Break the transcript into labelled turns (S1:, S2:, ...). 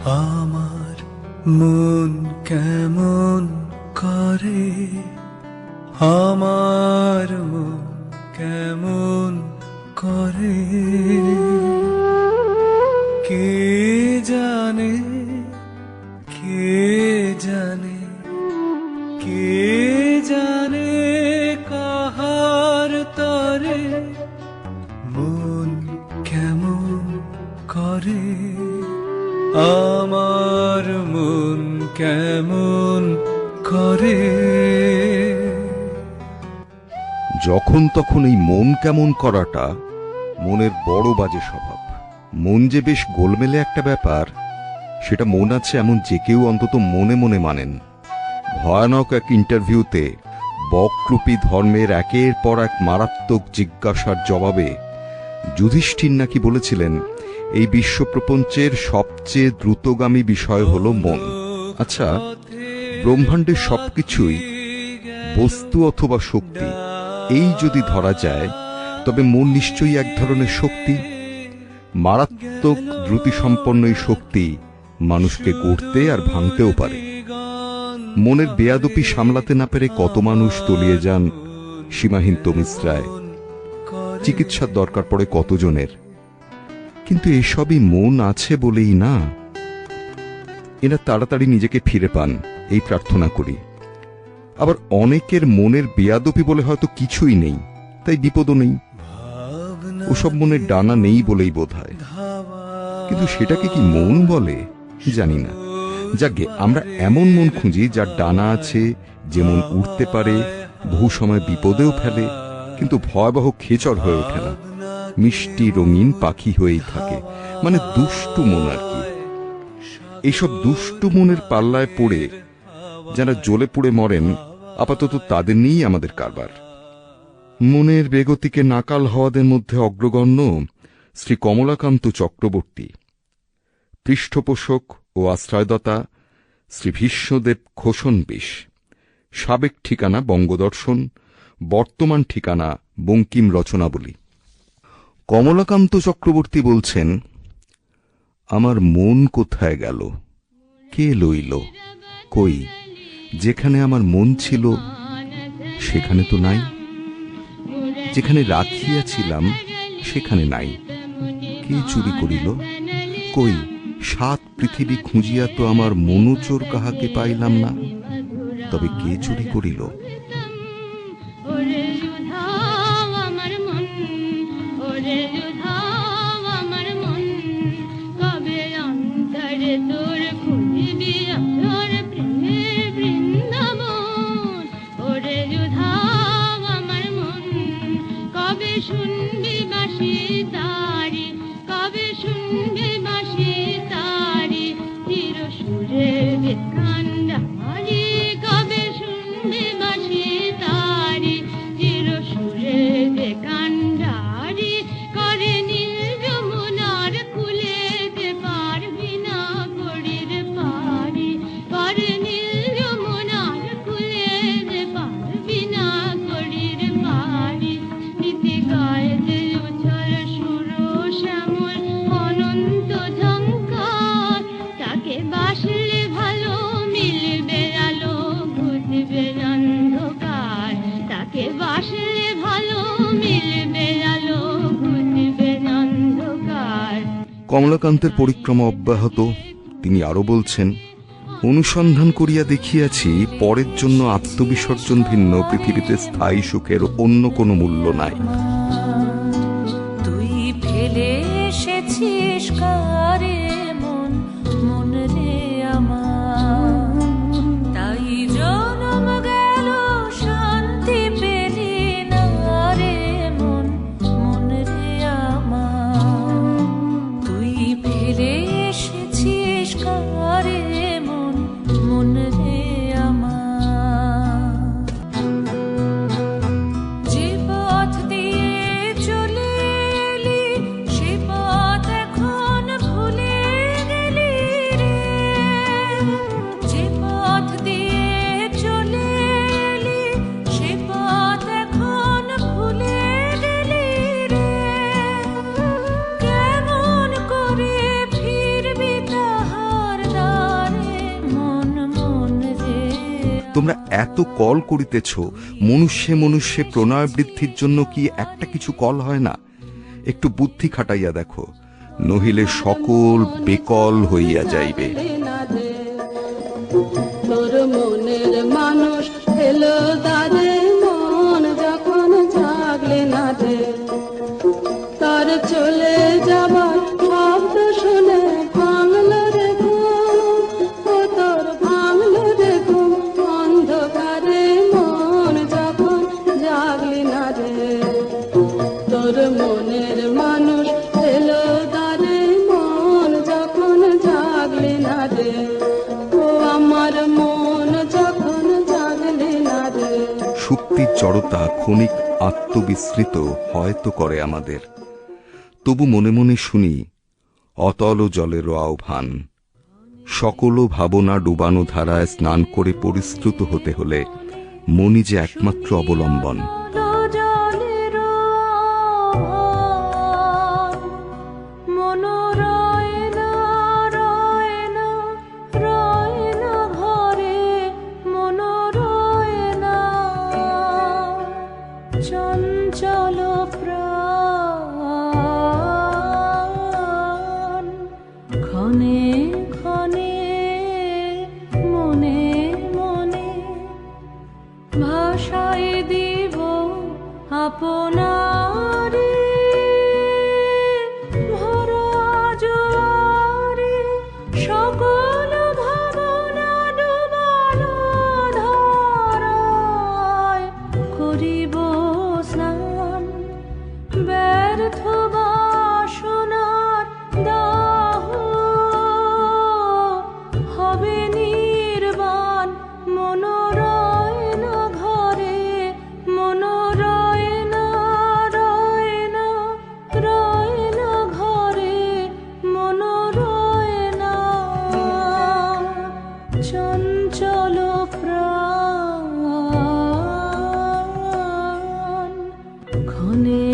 S1: আমার মন কেমন করে, আমার মন কেমন করে, কে জানে, কে জানে, কে জানে কাহার তরে মন কেমন করে, আমার মন কেমন করে।
S2: যখন তখন এই মন কেমন করাটা মনের বড় বাজে স্বভাব। মন যে বেশ গোলমেলে একটা ব্যাপার, সেটা মন আছে এমন যে কেউ অন্তত মনে মনে মানেন। ভয়ানক এক ইন্টারভিউতে বকরূপী ধর্মের একের পর এক মারাত্মক জিজ্ঞাসার জবাবে যুধিষ্ঠির নাকি বলেছিলেন, এই বিশ্বপ্রপঞ্চের সবচেয়ে দ্রুতগামী বিষয় হল মন। আচ্ছা, ব্রহ্মাণ্ডের সবকিছুই বস্তু অথবা শক্তি, এই যদি ধরা যায় তবে মন নিশ্চয়ই এক ধরনের শক্তি। মারাত্মক দ্রুতিসম্পন্ন এই শক্তি মানুষকে গড়তে আর ভাঙতেও পারে। মনের বেয়াদপি সামলাতে না পেরে কত মানুষ তলিয়ে যান সীমাহীন তমিশ্রায়, চিকিৎসার দরকার পড়ে কতজনের। কিন্তু এসবই মন আছে বলেই না, এরা তাড়াতাড়ি নিজেকে ফিরে পান এই প্রার্থনা করি। আবার অনেকের মনের বেয়াদপি বলে হয়তো কিছুই নেই, তাই বিপদও নেই। ওসব মনের ডানা নেই বলেই বোধ হয়, কিন্তু সেটাকে কি মন বলে জানি না। যাকে আমরা এমন মন খুঁজি যার ডানা আছে, যেমন উড়তে পারে, বহু সময় বিপদেও ফেলে, কিন্তু ভয়াবহ খেচর হয়ে ওঠে না, মিষ্টি রঙিন পাখি হয়েই থাকে, মানে দুষ্টু মন আর কি। এইসব দুষ্টু মনের পাল্লায় পড়ে যারা জ্বলে পুড়ে মরেন, আপাতত তাদের নিয়েই আমাদের কারবার। মনের বেগতিকে নাকাল হওয়াদের মধ্যে অগ্রগণ্য শ্রী কমলাকান্ত চক্রবর্তী, পৃষ্ঠপোষক ও আশ্রয়দাতা শ্রী ভীষ্মদেব খোসনবিশ, সাবেক ঠিকানা বঙ্গদর্শন, বর্তমান ঠিকানা বঙ্কিম রচনাবলী। কমলাকান্ত চক্রবর্তী বলছেন, আমার মন কোথায় গেল, কে লইল, কই, যেখানে আমার মন ছিল সেখানে তো নাই, যেখানে রাখিয়াছিলাম সেখানে নাই, কে চুরি করিল, কই, 7 পৃথিবী খুঁজিয়া তো আমার মনোচোর কাহাকে পাইলাম না, তবে কে চুরি করিল। কমলাকান্তের পরিক্রমা অব্যাহত। তিনি আরো বলছেন, অনুসন্ধান করিয়া দেখিয়াছি পরের জন্য আত্মবিসর্জন ভিন্ন পৃথিবীতে স্থায়ী সুখের অন্য কোনো মূল্য নাই।
S3: তুই ফেলে এসেছিস কারে মন, মন রে আমার, তাই জনম গেল শান্তি পেলি না রে মন, মন রে আমার। তুই ফেলে এসেছিস কারে মন, মন রে আমার। যে পথ দিয়ে চলে এলি সে পথ এখন ভুলে
S2: তোমরা এত কল করিতেছ, মনুষ্যে মনুষ্যে প্রণয় বৃদ্ধির জন্য কি একটা কিছু কল হয় না? একটু বুদ্ধি খাটাইয়া দেখো, নহিলে সকল বেকল হইয়া যাইবে।
S4: তোর মনের মানুষ এলো দাদে, মন যখন জাগলে না দে, তার চলে যাবার শব্দ শুনে ভাঙলো রে ঘুম, ও তোর ভাঙলো রে ঘুম, অন্ধকারে মন যখন জাগলে না দে। তোর মনের মানুষ এলো দাদে, মন যখন জাগলে না দে, ও আমার মন যখন জাগলে না দে।
S2: শক্তির জড়তা ক্ষণিক আত্মবিস্মৃত হয়তো করে আমাদের, তবু মনে মনে শুনি অতল জলের আহ্বান। সকল ভাবনা ডুবানো ধারায় স্নান করে পরিশ্রুত হতে হলে মনই যে একমাত্র অবলম্বন।
S3: চঞ্চল প্রাণ ক্ষণে ক্ষণে মনে মনে ভাষায় দিব আপনারে, ভরা জোয়ারে সকল ভাবনা ডুবানো ধারায় করিব স্নান। ব্যর্থ বাসনার দাহ হবে নির্বাণ, মনোরয় না ঘরে, মনোরয় না রয় না, রয় না ঘরে, মনোরয় না। চঞ্চল প্রাণ ক্ষণে